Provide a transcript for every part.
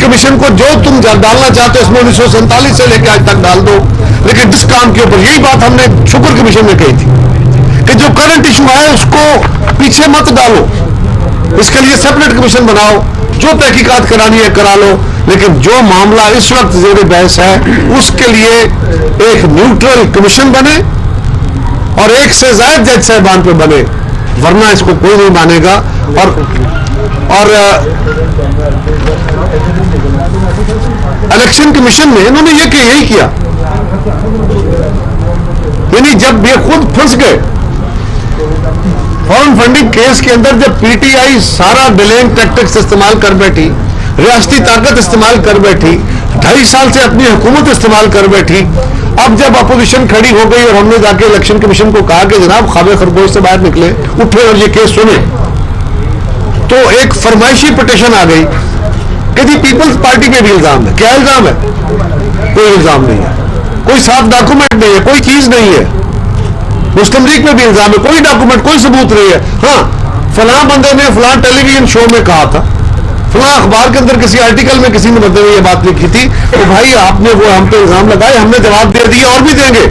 Commission को जो तुम डालना चाहते हो इसमें 1947 से लेकर आज तक डाल दो, लेकिन जिस काम के ऊपर, यही बात हमने शुक्र कमीशन में कही थी कि जो करंट इशू है उसको पीछे मत डालो, इसके लिए सेपरेट कमीशन बनाओ, जो तहकीकात करानी है करा लो, लेकिन जो मामला इस वक्त ज़ेरे बहस है उसके लिए एक न्यूट्रल कमीशन बने और एक से ज्यादा जज साहबान पे बने, वरना इसको कोई नहीं मानेगा। और इलेक्शन कमीशन ने इन्होंने यही किया, यानी जब ये खुद फंस गए फॉरेन फंडिंग केस के अंदर, जब पीटीआई सारा डिलेइंग टैक्टिक्स इस्तेमाल कर बैठी, रियासती ताकत इस्तेमाल कर बैठी, 2.5 साल से अपनी हुकूमत इस्तेमाल कर बैठी, अब जब अपोजिशन खड़ी हो गई और हमने जाके इलेक्शन कमीशन को कहा कि जनाब ख्वाब खरगोश से बाहर निकले, उठे और ये केस सुने, तो एक फरमाइशी पिटीशन आ गई कि जी पीपल्स पार्टी पे भी इल्जाम है। क्या इल्जाम है? कोई इल्जाम नहीं है, कोई साफ डॉक्यूमेंट नहीं है, कोई चीज नहीं है। मुस्लिम लीग में भी इल्जाम है, कोई डॉक्यूमेंट, कोई सबूत नहीं है। हाँ, फलां बंदे ने फलां टेलीविजन शो में कहा था, फलां अखबार के अंदर किसी आर्टिकल में किसी ने बंदे ने ये बात लिखी थी, तो भाई आपने वो हम पे इल्जाम लगाए, हमने जवाब दे दिया और भी देंगे।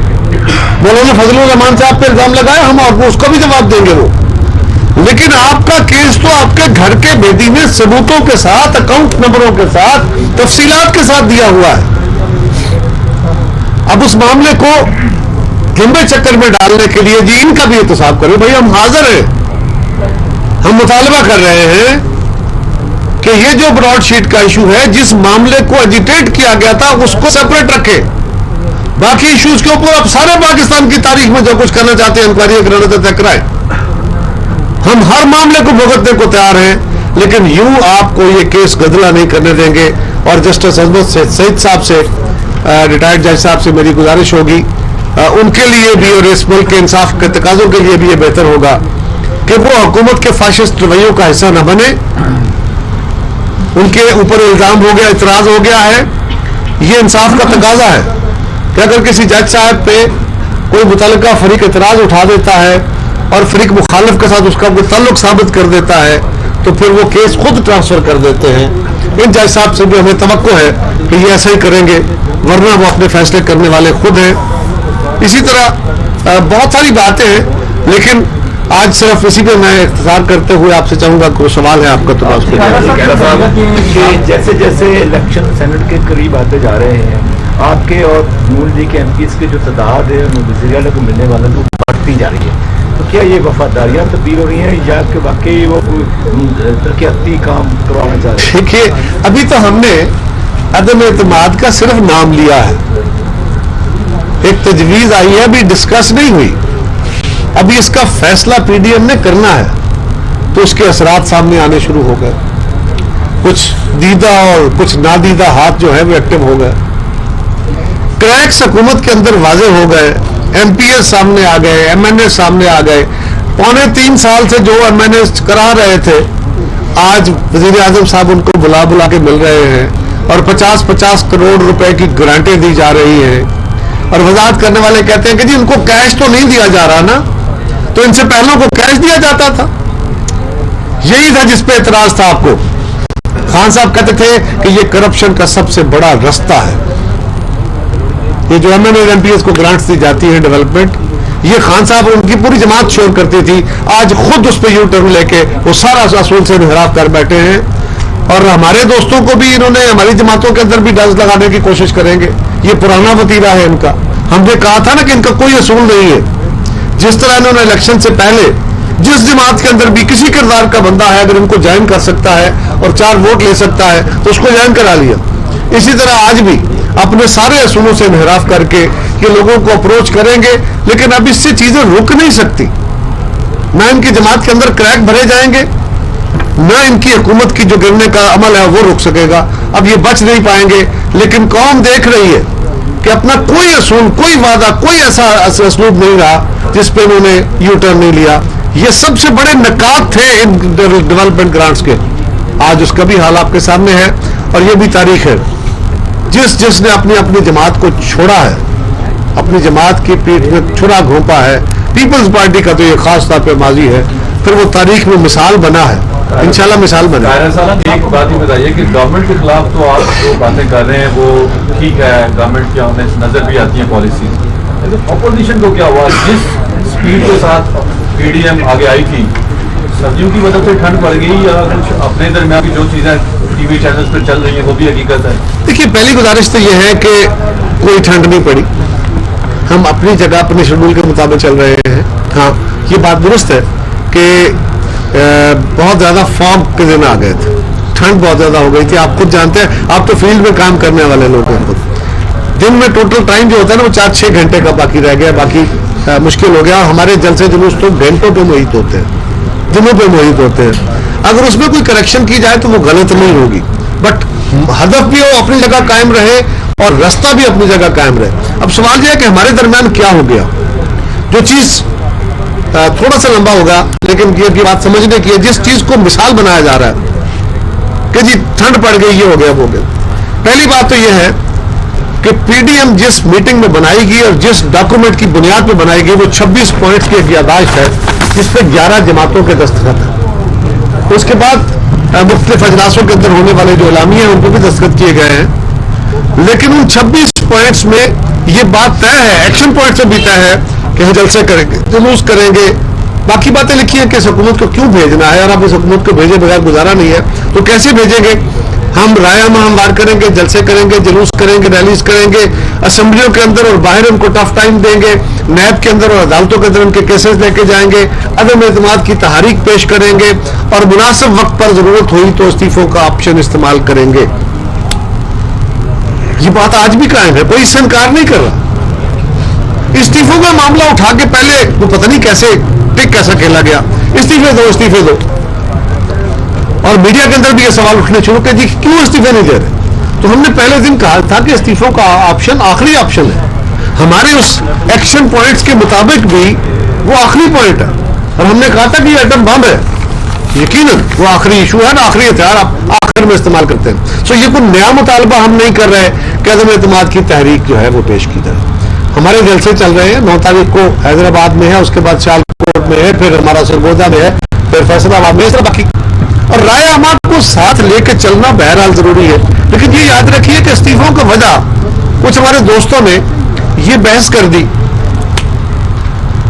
मौलाना फजलुर रहमान साहब पे इल्जाम लगाए, हम और उसका भी जवाब देंगे वो। लेकिन आपका केस तो आपके घर के बेदी में सबूतों के साथ, अकाउंट नंबरों के साथ, तफसीलात के साथ दिया हुआ है। अब उस मामले को लंबे चक्कर में डालने के लिए जी इनका भी एहतसाब करें। भाई हम हाजिर हैं, हम मुतालबा कर रहे हैं कि ये जो ब्रॉडशीट का इशू है, जिस मामले को एजिटेट किया गया था उसको सेपरेट रखे, बाकी इश्यूज के ऊपर अब सारे पाकिस्तान की तारीख में जो कुछ करना चाहते हैं इंक्वायरी कराना तय कराए। हम हर मामले को भुगतने को तैयार हैं, लेकिन यूं आपको ये केस गदला नहीं करने देंगे। और जस्टिस अजमत सईद साहब से, रिटायर्ड जज साहब से मेरी गुजारिश होगी, उनके लिए भी और इस मुल्क के इंसाफ के तकाजों के लिए भी ये बेहतर होगा कि वो हुकूमत के फाशिस्ट रवैयों का हिस्सा न बने। उनके ऊपर इल्जाम हो गया, इतराज हो गया है, ये इंसाफ का तकाजा है कि अगर किसी जज साहब पे कोई मुतल्लिका फरीक इतराज उठा देता है और फरीक मुखालिफ के साथ उसका कोई ताल्लुक साबित कर देता है, तो फिर वो केस खुद ट्रांसफर कर देते हैं। इन जज साहब से भी हमें तवक्को है कि ये ऐसा ही करेंगे, वरना वो अपने फैसले करने वाले खुद हैं। इसी तरह बहुत सारी बातें हैं, लेकिन आज सिर्फ इसी पे मैं इख्तिसार करते हुए आपसे चाहूंगा, कोई सवाल है आपका तो जैसे जैसे इलेक्शन सेनेट के करीब आते जा रहे हैं, आपके और नून लीग के एमपीज की जो तादाद है वज़ीर आला को मिलने वाला तो बढ़ती जा रही है, तो क्या ये वफादारियां तब्दील हो रही हैं या कि वाकई वो तरक्याती काम करवाना चाह रहे हैं? देखिए, अभी तो हमने अदम एतमाद का सिर्फ नाम लिया है, एक तजवीज आई है, अभी डिस्कस नहीं हुई, अभी इसका फैसला पीडीएम ने करना है, तो उसके असरात सामने आने शुरू हो गए। कुछ दीदा और कुछ नादीदा हाथ जो है वो एक्टिव हो गए, क्रैक्स हुकूमत के अंदर वाजे हो गए, एमपीएस सामने आ गए, एमएनए सामने आ गए। 3.25 साल से जो एमएनए करा रहे थे, आज वजीर आजम साहब उनको बुला बुला के मिल रहे हैं और 50-50 करोड़ रुपए की ग्रांटें दी जा रही हैं। और वजाहत करने वाले कहते हैं कि जी इनको कैश तो नहीं दिया जा रहा ना, तो इनसे पहलों को कैश दिया जाता था। यही था जिस पे एतराज था आपको। खान साहब कहते थे कि ये करप्शन का सबसे बड़ा रास्ता है, ये जो एमएनए और एमपीएस को ग्रांट्स दी जाती है डेवलपमेंट, ये खान साहब और उनकी पूरी जमात शोर करती थी, आज खुद उस पर यू टर्न लेके वो सारा असूल से इनहराफ कर बैठे हैं। और हमारे दोस्तों को भी इन्होंने, हमारी जमातों के अंदर भी डज लगाने की कोशिश करेंगे, ये पुराना वतीरा है इनका। हमने कहा था ना कि इनका कोई असूल नहीं है। जिस तरह इन्होंने इलेक्शन से पहले जिस जमात के अंदर भी किसी किरदार का बंदा है अगर इनको ज्वाइन कर सकता है और 4 वोट ले सकता है तो उसको ज्वाइन करा लिया, इसी तरह आज भी अपने सारे असूलों से इनहराफ करके ये लोगों को अप्रोच करेंगे। लेकिन अब इससे चीजें रुक नहीं सकती, ना इनकी जमात के अंदर क्रैक भरे जाएंगे, ना इनकी हुकूमत की जो गिरने का अमल है वो रुक सकेगा। अब ये बच नहीं पाएंगे, लेकिन कौम देख रही है कि अपना कोई असूल, कोई वादा, कोई ऐसा असलूब नहीं रहा जिस पे उन्होंने यू टर्न नहीं लिया। ये सबसे बड़े नकात थे इन डेवलपमेंट ग्रांट्स के, आज उसका भी हाल आपके सामने है और ये भी तारीख है। जिसने अपनी अपनी जमात को छोड़ा है, अपनी जमात की पीठ में छुरा घोंपा है, पीपल्स पार्टी का तो ये खास तौर पे माजी है, फिर वो तारीख में मिसाल बना है इंशाल्लाह मिसाल बने। एक बात ही बताइए कि गवर्नमेंट के खिलाफ तो आप जो बातें कर रहे हैं वो ठीक है, गवर्नमेंट की हमें नजर भी आती है पॉलिसी, लेकिन अपोजिशन को क्या हुआ? जिस स्पीड के साथ पीडीएम आगे आई थी, सर्दियों की वजह से ठंड पड़ गई या कुछ अपने दरमियान की जो चीजें टीवी चैनल्स पर चल रही है वो भी हकीकत है? देखिए, पहली गुजारिश तो ये है कि कोई ठंड नहीं पड़ी, हम अपनी जगह अपने शेड्यूल के मुताबिक चल रहे हैं। हाँ, ये बात दुरुस्त है कि बहुत ज़्यादा फॉग के दिन आ गए थे, ठंड बहुत ज़्यादा हो गई थी। आप खुद जानते हैं, आप तो फील्ड में काम करने वाले लोग हैं खुद, दिन में टोटल टाइम जो होता है ना वो 4-6 घंटे का बाकी रह गया, बाकी मुश्किल हो गया। और हमारे जलसे जुलूस तो घंटों पे मोहित होते हैं, दिनों पे मोहित होते हैं। अगर उसमें कोई करेक्शन की जाए तो वो गलत नहीं होगी, बट हदफ भी हो अपनी जगह कायम रहे और रास्ता भी अपनी जगह कायम रहे। अब सवाल यह है कि हमारे दरमियान क्या हो गया। जो चीज़ थोड़ा सा लंबा होगा, लेकिन ये बात समझने की है, जिस चीज़ को मिसाल बनाया जा रहा है कि जी ठंड पड़ गई, ये हो गया वो हो गया। पहली बात तो ये है कि पीडीएम जिस मीटिंग में बनाई गई और जिस डॉक्यूमेंट की बुनियाद पर बनाई गई वो 26 पॉइंट्स की एक याददाश्त है जिस पे 11 जमातों के दस्तखत है। उसके बाद मुख्तलिफ अजलासों के अंदर होने वाले जो इलामिया हैं उनको भी दस्तखत किए गए हैं, लेकिन उन 26 पॉइंट्स में ये बात तय है, एक्शन पॉइंट से भी तय है कि हम जलसे करेंगे, जुलूस करेंगे। बाकी बातें लिखी हैं कि इस हुकूमत को क्यों भेजना है, और अब इस हुकूमत को भेजे बगैर गुजारा नहीं है, तो कैसे भेजेंगे? हम राय हमवार करेंगे, जलसे करेंगे, जुलूस करेंगे, रैलीज करेंगे, असेंबलियों के अंदर और बाहर उनको टफ टाइम देंगे, नैब के अंदर और अदालतों के अंदर उनके केसेस लेके जाएंगे, अदम एतमाद की तहरीक पेश करेंगे और मुनासिब वक्त पर जरूरत हुई तो इस्तीफों का ऑप्शन इस्तेमाल करेंगे। ये बात आज भी कायम है, कोई इससे इनकार नहीं कर रहा। इस्तीफों का मामला उठा के पहले वो पता नहीं कैसे टिक कैसा खेला गया, इस्तीफे दो इस्तीफे दो, और मीडिया के अंदर भी ये सवाल उठने शुरू कि जी क्यों इस्तीफे नहीं दे रहे। तो हमने पहले दिन कहा था कि इस्तीफों का ऑप्शन आखिरी ऑप्शन है, हमारे उस एक्शन पॉइंट्स के मुताबिक भी वो आखिरी पॉइंट है, और हमने कहा था कि ये एटम बम है, यकीनन वो आखिरी इशू है ना, आखिरी हथियार आप आखिर में इस्तेमाल करते हैं। सो ये कोई नया मुतालबा हम नहीं कर रहे कि अदम एतमाद की तहरीक जो है वो पेश की जाए। हमारे जलसे चल रहे हैं, 9 तारीख को हैदराबाद में है, उसके बाद सियालकोट में है, फिर हमारा सरगोजा में है, फिर फैसलाबाद में है, बाकी और राय अहमद को साथ लेके चलना बहरहाल जरूरी है। लेकिन ये याद रखिए कि इस्तीफों का वजह कुछ हमारे दोस्तों ने ये बहस कर दी।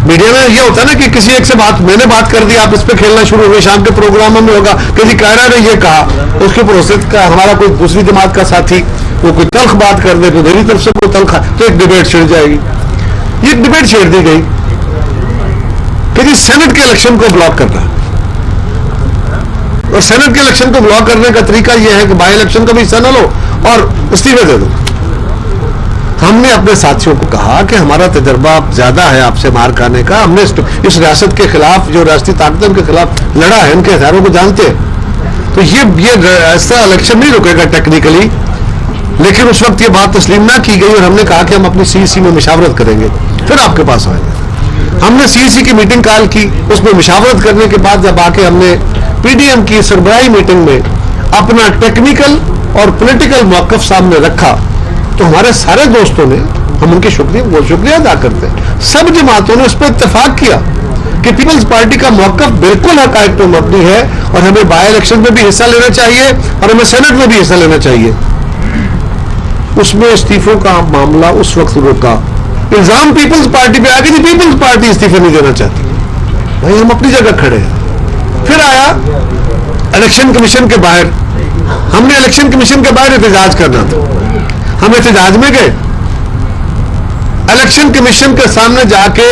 मीडिया में ये होता है ना कि किसी एक से मैंने बात कर दी, आप इस पे खेलना शुरू हुए, शाम के प्रोग्रामों में होगा कि जी कायरा ने ये कहा, उसके प्रोसेस का हमारा कोई दूसरी जमात का साथी वो कोई तल्ख बात कर दे तो मेरी तरफ से कोई तल्ख, तो एक डिबेट छिड़ जाएगी। ये डिबेट छेड़ दी गई कि जी सेनेट के इलेक्शन को ब्लॉक करना, और सेनेट के इलेक्शन को ब्लॉक करने का तरीका यह है कि बाई इलेक्शन का भी हिस्सा न लो और इस्तीफे दे दो। हमने अपने साथियों को कहा कि हमारा तजर्बा ज्यादा है आपसे मार खाने का, हमने इस रियासत के खिलाफ जो रियासती ताकत उनके खिलाफ लड़ा है, उनके हथियारों को जानते हैं, तो ये ऐसा इलेक्शन नहीं रुकेगा टेक्निकली। लेकिन उस वक्त ये बात तस्लीम ना की गई और हमने कहा कि हम अपनी सीईसी में मशावरत करेंगे, फिर आपके पास आएंगे। हमने सीईसी की मीटिंग कॉल की, उसमें मशावरत करने के बाद जब आके हमने पीडीएम की सरबराही मीटिंग में अपना टेक्निकल और पॉलिटिकल मौक़िफ़ सामने रखा, तो हमारे सारे दोस्तों ने, हम उनके शुक्रिया अदा करते हैं, सब जमातों ने उस पर इत्तेफाक किया कि पीपल्स पार्टी का मौक़िफ़ बिल्कुल हक़ाइक़ पर मबनी है और हमें बाई इलेक्शन में भी हिस्सा लेना चाहिए और हमें सेनेट में भी हिस्सा लेना चाहिए। उसमें इस्तीफों का मामला उस वक्त रुका। इल्जाम पीपल्स पार्टी पे आ गया कि पीपल्स पार्टी इस्तीफे नहीं देना चाहती, भाई हम अपनी जगह खड़े हैं। फिर आया इलेक्शन कमीशन के बाहर, हमने इलेक्शन कमीशन के बाहर एहतजाज करना था, हम एहतजाज में गए। इलेक्शन कमीशन के सामने जाके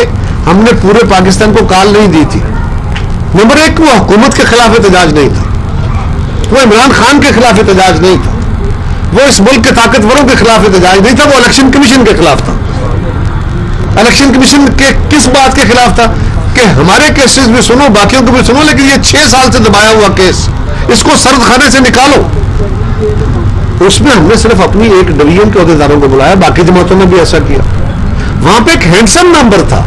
हमने पूरे पाकिस्तान को कॉल नहीं दी थी। नंबर 1, वो हुकूमत के खिलाफ एहतजाज नहीं था, वो इमरान खान के खिलाफ एहतजाज नहीं था, वो इस मुल्क के ताकतवरों के खिलाफ एहतजाज नहीं था, वो इलेक्शन कमीशन के खिलाफ था। इलेक्शन कमीशन के किस बात के खिलाफ था कि हमारे केसेस भी सुनो, बाकियों को भी सुनो, लेकिन ये 6 साल से दबाया हुआ केस, इसको सर्द खाने से निकालो। उसमें हमने सिर्फ अपनी एक डिवीजन के अहदेदारों को बुलाया, बाकी जमातों ने भी ऐसा किया। वहां पे एक हैंडसम नंबर था,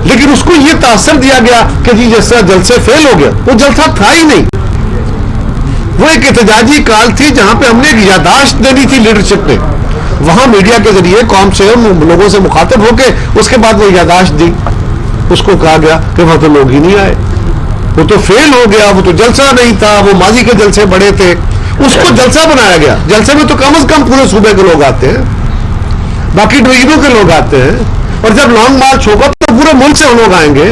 लेकिन उसको ये तासर दिया गया कि जी जैसा जलसे फेल हो गया, वो जलसा था ही नहीं। वो एक एहतजाजी काल थी जहां पे हमने एक यादाश्त देनी थी लीडरशिप ने, वहां मीडिया के जरिए कौम से लोगों से मुखातिब होके उसके बाद वो यादाश्त दी। उसको कहा गया कि वहां तो लोग ही नहीं आए, वो तो फेल हो गया, वो तो जलसा नहीं था, वो माजी के जलसे बड़े थे, उसको जलसा बनाया गया। जलसे में तो कम से कम पूरे सूबे के लोग आते हैं, बाकी डिवीजनों के लोग आते हैं, और जब लॉन्ग मार्च होगा तो पूरे मुल्क से लोग आएंगे।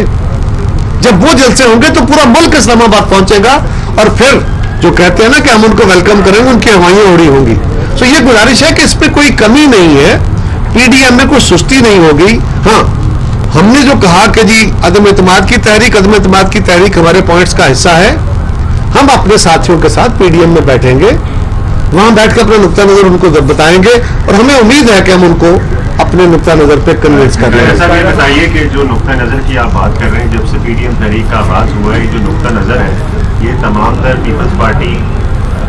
जब वो जलसे होंगे तो पूरा मुल्क इस्लामाबाद पहुंचेगा, और फिर जो कहते हैं ना कि हम उनको वेलकम करेंगे, उनकी हवाइयां उड़ी होंगी। तो ये गुजारिश है कि इस पे कोई कमी नहीं है, पीडीएम में कोई सुस्ती नहीं होगी। हाँ, हमने जो कहा कि जी अदम एतमाद की तहरीक हमारे पॉइंट्स का हिस्सा है, हम अपने साथियों के साथ पीडीएम में बैठेंगे, वहां बैठ कर अपना नुक्ता नजर उनको बताएंगे, और हमें उम्मीद है कि हम उनको अपने नुक्ता नजर पे कन्विंस कर रहे हैं। सर ये बताइए कि जो नुक्ता नजर की आप बात कर रहे हैं, जब से पीडीएम तहरीक का आगाज हुआ है, जो नुक्ता नजर है ये तमाम तर पीपल्स पार्टी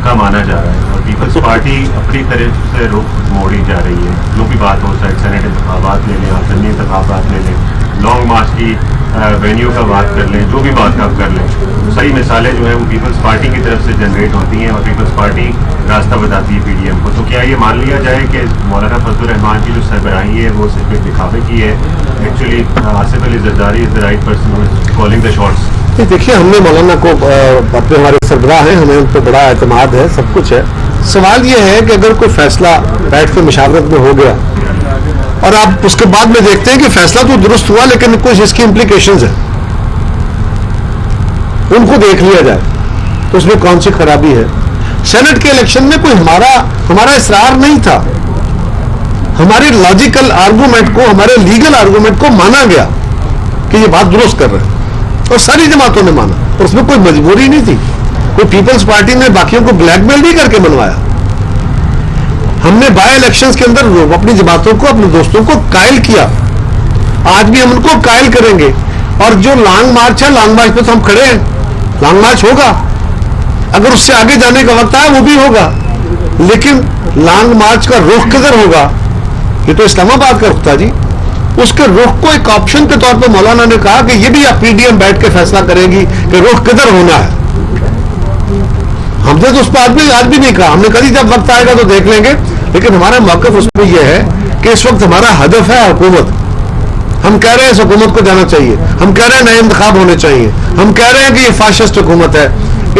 का माना जा रहा है, और पीपल्स पार्टी अपनी तरफ से रुख मोड़ी जा रही है। जो भी बात हो, सेनेट इंतखाबात ले लें, आसमी इंतखाबात ले लें, लॉन्ग मार्च की वेन्यू का बात कर लें, जो भी बात आप कर लें, सही मिसालें जो हैं वो पीपल्स पार्टी की तरफ से जनरेट होती हैं, और पीपल्स पार्टी रास्ता बताती है पीडीएम को। तो क्या ये मान लिया जाए कि मौलाना फजलुर रहमान की जो सरबराही है वो सिर्फ एक दिखावे की है? Actually Asif Ali Zardari is the right person who is calling the shots. देखिए, हमने मौलाना को अपने हमारे सरबराह हैं, हमें उन पर बड़ा एतमाद है, सब कुछ है। सवाल ये है कि अगर कोई फैसला बैठ के मुशावरत में हो गया और आप उसके बाद में देखते हैं कि फैसला तो दुरुस्त हुआ लेकिन कुछ इसकी इम्प्लीकेशंस है, उनको देख लिया जाए तो उसमें कौन सी खराबी है। सेनेट के इलेक्शन में कोई हमारा इसरार नहीं था, हमारे लॉजिकल आर्गूमेंट को, हमारे लीगल आर्गूमेंट को माना गया कि ये बात दुरुस्त कर रहे हैं, और सारी जमातों ने माना, और उसमें कोई मजबूरी नहीं थी। कोई पीपल्स पार्टी ने बाकियों को ब्लैकमेल नहीं करके मनवाया। हमने बाय इलेक्शंस के अंदर अपनी जमातों को, अपने दोस्तों को कायल किया, आज भी हम उनको कायल करेंगे। और जो लॉन्ग मार्च है, लॉन्ग मार्च पे तो हम खड़े हैं, लॉन्ग मार्च होगा, अगर उससे आगे जाने का वक्त आया वो भी होगा, लेकिन लॉन्ग मार्च का रुख किधर होगा, ये तो इस्लामाबाद का रुख था जी। उसके रुख को एक ऑप्शन के तौर पर मौलाना ने कहा कि ये भी आप पीडीएम बैठ के फैसला करेगी कि रुख किधर होना है। हमने तो उस पर आज भी नहीं कहा, हमने कहा जब वक्त आएगा तो देख लेंगे, लेकिन हमारा मौक़िफ़ उसमें यह है कि इस वक्त हमारा हदफ है हुकूमत। हम कह रहे हैं इस हुकूमत को जाना चाहिए, हम कह रहे हैं नए इंतखाब होने चाहिए, हम कह रहे हैं कि ये फाशिस्ट हुकूमत है,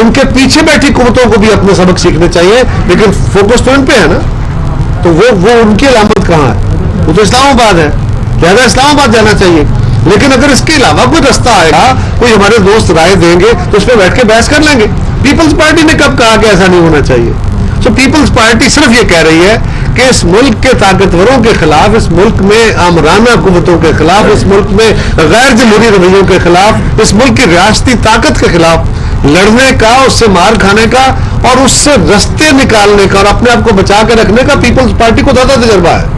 इनके पीछे बैठी हुकूमतों को भी अपने सबक सीखने चाहिए, लेकिन फोकस तो इन पे है ना। तो वो उनकी अलामत कहाँ है? वो तो इस्लामाबाद है, लिहाजा इस्लामाबाद जाना चाहिए। लेकिन अगर इसके अलावा कोई रास्ता आएगा, कोई हमारे दोस्त राय देंगे तो उस पर बैठ के बहस कर लेंगे। पीपल्स पार्टी ने कब कहा कि ऐसा नहीं होना चाहिए? सो पीपल्स पार्टी सिर्फ ये कह रही है कि इस मुल्क के ताकतवरों के खिलाफ, इस मुल्क में आमराना हुकूमतों के खिलाफ, इस मुल्क में गैर जमहूरी रवैयों के खिलाफ, इस मुल्क की रियासती ताकत के खिलाफ लड़ने का, उससे मार खाने का और उससे रास्ते निकालने का और अपने आप को बचा के रखने का पीपल्स पार्टी को ज्यादा तजर्बा है।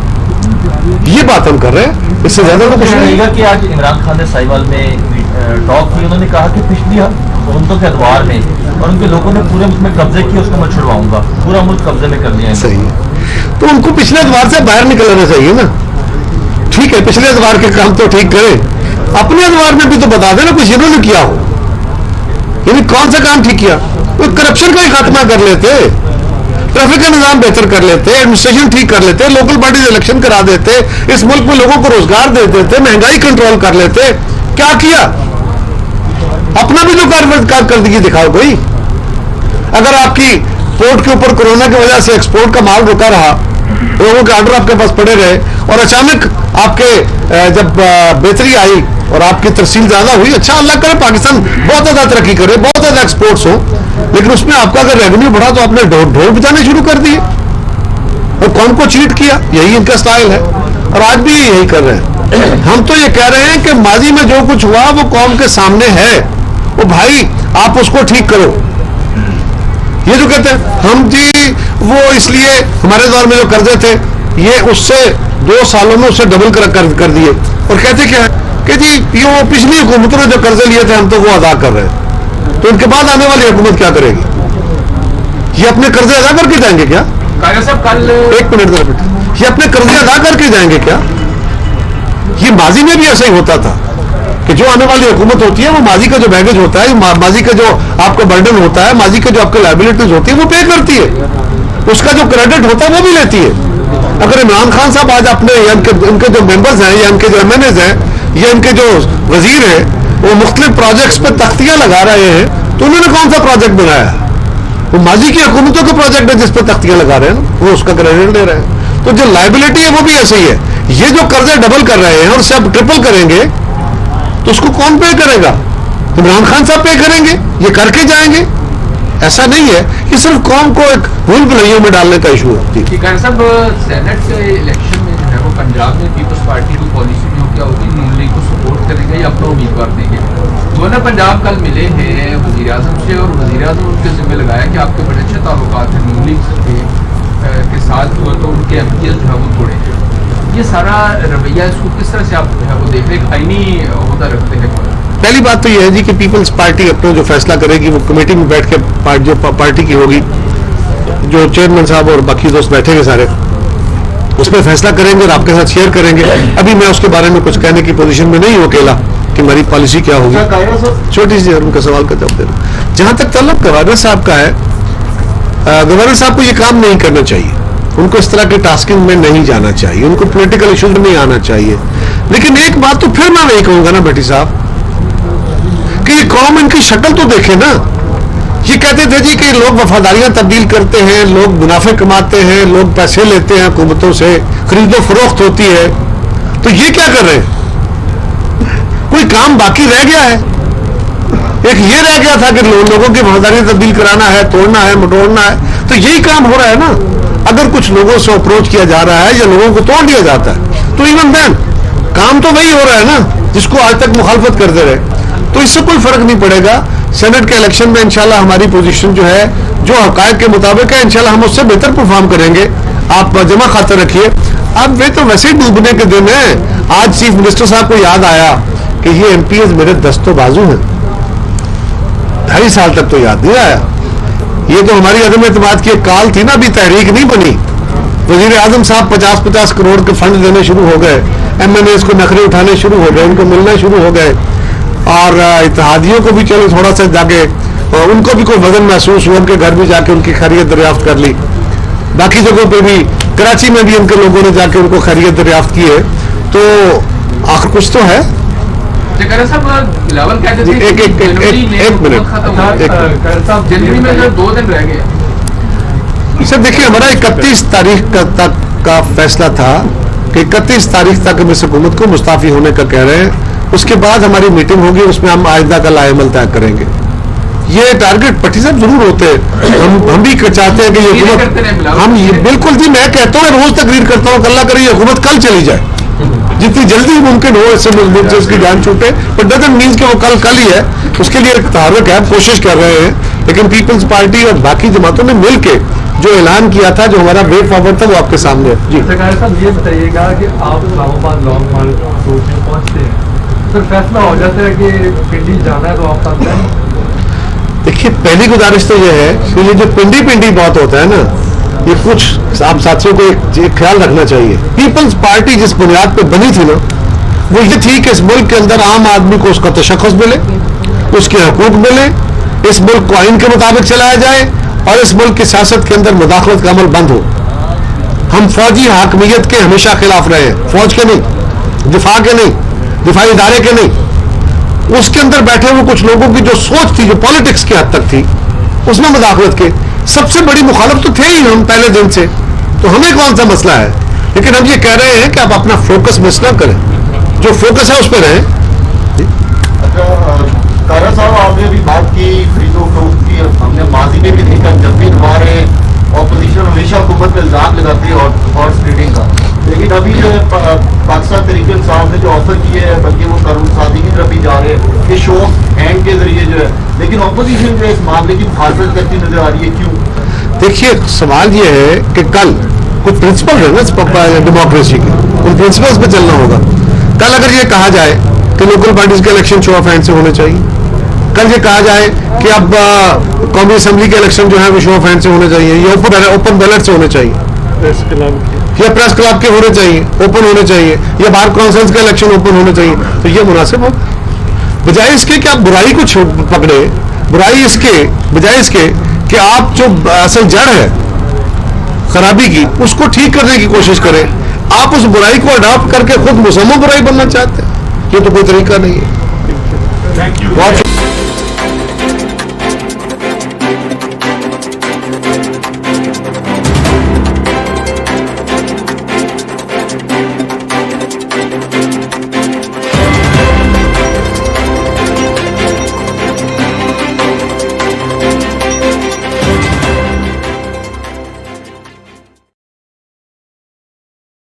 ये बात हम कर रहे हैं, इससे ज्यादा तो कुछ नहीं। कि आज इमरान खान ने साहिवाल में टॉक की, उन्होंने कहा कि पिछली हुकूमतों के अदवार में और उनके लोगों ने पूरे मुल्क में कब्जे किए, उसको मैं छुड़वाऊंगा, पूरा मुल्क कब्जे में कर लिया है। सही है, तो उनको पिछले अदवार से बाहर निकलना चाहिए ना। ठीक है, पिछले अदवार के काम तो ठीक करें, अपने अदवार में भी तो बता देना कुछ इन्होंने किया हो, यानी कौन सा काम ठीक किया। कोई करप्शन का ही खात्मा कर लेते, ट्रैफिक का निजाम बेहतर कर लेते, एडमिनिस्ट्रेशन ठीक कर लेते, लोकल पार्टी इलेक्शन करा देते, इस मुल्क में लोगों को रोजगार दे देते, महंगाई कंट्रोल कर लेते। क्या किया? अपना भी तो कारकर्दगी दिखाओ कोई। अगर आपकी पोर्ट के ऊपर कोरोना की वजह से एक्सपोर्ट का माल रुका रहा, लोगों के ऑर्डर आपके पास पड़े रहे, और अचानक आपके जब बेहतरी आई और आपकी तरसील ज्यादा हुई, अच्छा अल्लाह करे पाकिस्तान बहुत ज्यादा तरक्की करे, बहुत ज्यादा एक्सपोर्ट्स हो, लेकिन उसमें आपका अगर रेवेन्यू बढ़ा तो आपने ढोल बजाने शुरू कर दिए और कौन को चीट किया। यही इनका स्टाइल है और आज भी यही कर रहे हैं। हम तो ये कह रहे हैं कि माजी में जो कुछ हुआ वो कौम के सामने है, वो भाई आप उसको ठीक करो। ये जो कहते हैं हम जी वो इसलिए हमारे दौर में जो कर्जे थे ये उससे 2 सालों में उससे डबल कर दिए, और कहते क्या है कि जी ये वो पिछली हुकूमतों ने जो कर्जे लिए थे हम तो वो अदा कर रहे हैं, तो इनके बाद आने वाली हुकूमत क्या करेगी? ये अपने कर्जे अदा करके जाएंगे क्या? एक मिनट ये अपने कर्जे अदा करके जाएंगे क्या? ये माजी में भी ऐसा ही होता था कि जो आने वाली हुकूमत होती है वो माजी का जो बैगेज होता है, माजी का जो आपका बर्डन होता है, माजी का जो आपकी लायबिलिटीज होती है वो पे करती है, उसका जो क्रेडिट होता है वो भी लेती है। अगर इमरान खान साहब आज अपने इनके जो मेंबर्स हैं या इनके जो एमएनएज हैं या इनके जो वजीर हैं وہ مختلف پروجیکٹس پہ تختیاں لگا رہے ہیں تو انہوں نے کون سا پروجیکٹ بنایا؟ وہ ماضی کی حکومتوں کا پروجیکٹ ہے جس پہ تختیاں لگا رہے ہیں، وہ اس کا کریڈٹ لے رہے ہیں. تو جو لائبلٹی ہے وہ بھی ایسے ہی ہے. یہ جو قرضے ڈبل کر رہے ہیں اور اسے اب ٹرپل کریں گے تو اس کو کون پے کرے گا؟ عمران خان صاحب پے کریں گے، یہ کر کے جائیں گے. ایسا نہیں ہے، یہ صرف قوم کو ایک بھول بھلائیوں میں ڈالنے کا ایشو ہے. صاحب سینٹ کے الیکشن میں جو ہے وہ پنجاب میں پیپلز پارٹی کی پالیسی جو کیا ہوگی نون لیگ کو سپورٹ کریں گے یا اپنا امیدوار دیں گے. گورنر پنجاب کل ملے ہیں وزیر اعظم سے اور وزیر اعظم ان کے ذمہ لگایا کہ آپ کے بڑے اچھے تعلقات ہیں نون لیگ کے ساتھ، تو ان کے ایم پی ایس جو ہے وہ توڑیں گے. یہ سارا رویہ اس کو کس طرح سے آپ جو ہے وہ دیکھ رہے ہیں؟ آئینی عہدہ رکھتے ہیں. پہلی بات تو یہ ہے جی کہ پیپلز پارٹی اپنا جو فیصلہ کرے گی وہ کمیٹی میں بیٹھ کے جو پارٹی کی ہوگی، جو چیئرمین صاحب اور باقی دوست بیٹھیں گے سارے اس پہ فیصلہ کریں گے اور آپ کے ساتھ شیئر کریں گے. ابھی میں اس کے بارے میں کچھ کہنے کی پوزیشن میں نہیں ہوں اکیلا کہ ہماری پالیسی کیا ہوگی. چھوٹی سی ان کا سوال کا جواب دے رہا ہوں. جہاں تک تعلق گورنر صاحب کا ہے، گورنر صاحب کو یہ کام نہیں کرنا چاہیے. ان کو اس طرح کے ٹاسکنگ میں نہیں جانا چاہیے، ان کو پولیٹیکل ایشوز میں نہیں آنا چاہیے. لیکن ایک بات تو پھر میں نہیں کہوں گا نا بھٹی صاحب کہ یہ قوم ان کی شکل تو دیکھے نا. یہ کہتے تھے جی کہ لوگ وفاداریاں تبدیل کرتے ہیں، لوگ منافع کماتے ہیں، لوگ پیسے لیتے ہیں حکومتوں سے، خرید و فروخت ہوتی ہے. تو یہ کیا کر رہے ہیں؟ کوئی کام باقی رہ گیا ہے؟ ایک یہ رہ گیا تھا کہ لوگوں کی وفاداریاں تبدیل کرانا ہے، توڑنا ہے، مٹوڑنا ہے. تو یہی کام ہو رہا ہے نا. اگر کچھ لوگوں سے اپروچ کیا جا رہا ہے یا لوگوں کو توڑ دیا جاتا ہے تو ایون دین کام تو وہی ہو رہا ہے نا جس کو آج تک مخالفت کرتے رہے. تو اس سے کوئی فرق نہیں پڑے گا. سینٹ کے الیکشن میں انشاءاللہ ہماری پوزیشن جو ہے جو حقائق کے مطابق ہے انشاءاللہ ہم اس سے بہتر پرفارم کریں گے. آپ جمع خاطر رکھیے. اب وہ تو ویسے ہی ڈوبنے کے دن ہیں. آج چیف منسٹر صاحب کو یاد آیا کہ یہ ایم پی ایز میرے دست و بازو ہیں. 2.5 سال تک تو یاد نہیں آیا. یہ تو ہماری عدم اعتماد کی ایک کال تھی نا، ابھی تحریک نہیں بنی. وزیر اعظم صاحب 50-50 کروڑ کے فنڈ دینے شروع ہو گئے، ایم این ایز کو نخرے اٹھانے شروع ہو گئے، ان کو ملنا شروع ہو گئے. اور اتحادیوں کو بھی چلو تھوڑا سا جا کے ان کو بھی کوئی وزن محسوس ہوا، ان کے گھر بھی جا کے ان کی خیریت دریافت کر لی. باقی جگہوں پہ بھی، کراچی میں بھی ان کے لوگوں نے جا کے ان کو خیریت دریافت کی ہے. تو آخر کچھ تو ہے. جنوری میں 2 دن رہ گئے. سر دیکھیے ہمارا 31 تاریخ تک کا فیصلہ تھا کہ 31 تاریخ تک ہم اس حکومت کو مستعفی ہونے کا کہہ رہے ہیں. اس کے بعد ہماری میٹنگ ہوگی، اس میں ہم آئندہ کا لائحہ عمل طے کریں گے. یہ ٹارگٹ پٹی صاحب ضرور ہوتے ہیں. ہم بھی چاہتے ہیں کہ یہ حکومت، ہم یہ بالکل جی میں کہتا ہوں روز تقریر کرتا ہوں کہ اللہ کرے یہ حکومت کل چلی جائے، جتنی جلدی ممکن ہو اس سے ملک سے اس کی جان چھوٹے. بٹ ڈزنٹ مینس کہ وہ کل ہی ہے. اس کے لیے ایک تحرک ہے، ہم کوشش کر رہے ہیں. لیکن پیپلز پارٹی اور باقی جماعتوں نے مل کے جو اعلان کیا تھا، جو ہمارا وے فارورڈ تھا، وہ آپ کے سامنے ہے. جی صاحب یہ بتائیے گا کہ آپ اسلام آباد لانگ مارچ روڈ میں پہنچتے ہیں، پھر فیصلہ ہو جاتا ہے کہ پنڈی جانا ہے تو آپ ساتھ جائیں. دیکھیے پہلی گزارش تو یہ ہے کہ یہ جو پنڈی بات ہوتا ہے نا، یہ کچھ آپ ساتھیوں کو ایک خیال رکھنا چاہیے. پیپلز پارٹی جس بنیاد پہ بنی تھی نا، وہ یہ تھی کہ اس ملک کے اندر عام آدمی کو اس کا تشخص ملے، اس کے حقوق ملے، اس ملک کو آئین کے مطابق چلایا جائے اور اس ملک کی سیاست کے اندر مداخلت کا عمل بند ہو. ہم فوجی حاکمیت کے ہمیشہ خلاف رہے ہیں، فوج کے نہیں، دفاع کے نہیں، دفاعی ادارے کے نہیں. اس کے اندر بیٹھے ہوئے کچھ لوگوں کی جو سوچ تھی، جو پالیٹکس کی حد تک تھی، اس میں مداخلت کے سب سے بڑی مخالف تو تھے ہی ہم پہلے دن سے. تو ہمیں کون سا مسئلہ ہے؟ لیکن ہم یہ کہہ رہے ہیں کہ آپ اپنا فوکس مس نہ کریں، جو فوکس ہے اس پہ رہیں. کارا صاحب آپ نے ابھی بات کی خرید و فروخت کی. ہم نے ماضی میں بھی دیکھا جب بھی ہمارے اپوزیشن ہمیشہ حکومت پہ الزام لگاتی ہے اور ہارس ٹریڈنگ کا. لیکن ابھی جو ہے پاکستان تحریک انصاف نے جو آفر کیے ہیں، بلکہ وہ قانون سازی کی طرف بھی جا رہے ہیں کہ شو ہینڈ کے ذریعے جو ہے، لیکن اپوزیشن جو ہے اس معاملے کی مخالفت کرتی نظر آ رہی ہے. کیوں؟ دیکھیے سوال یہ ہے کہ کل کچھ پرنسپل ہے نا ڈیموکریسی کے، ان پرنسپلس پہ چلنا ہوگا. کل اگر یہ کہا جائے کہ لوکل باڈیز کے الیکشن شو آف ہینڈ سے ہونے چاہیے، کل یہ کہا جائے کہ اب قومی اسمبلی کے الیکشن جو ہے وہ شو آف ہینڈ سے ہونے چاہیے، یا اوپن بیلٹ سے ہونے چاہیے، یا پریس کلب کے ہونے چاہیے، اوپن ہونے چاہیے، یا بار کونسلز کے الیکشن اوپن ہونے چاہیے، تو یہ مناسب ہو. بجائے اس کے کہ آپ برائی کو پکڑے، برائی اس کے بجائے اس کے کہ آپ جو اصل جڑ ہے خرابی کی اس کو ٹھیک کرنے کی کوشش کریں. آپ اس برائی کو اڈاپٹ کر کے خود مسمہ برائی بننا چاہتے ہیں، یہ تو کوئی طریقہ نہیں ہے. Thank you. Watch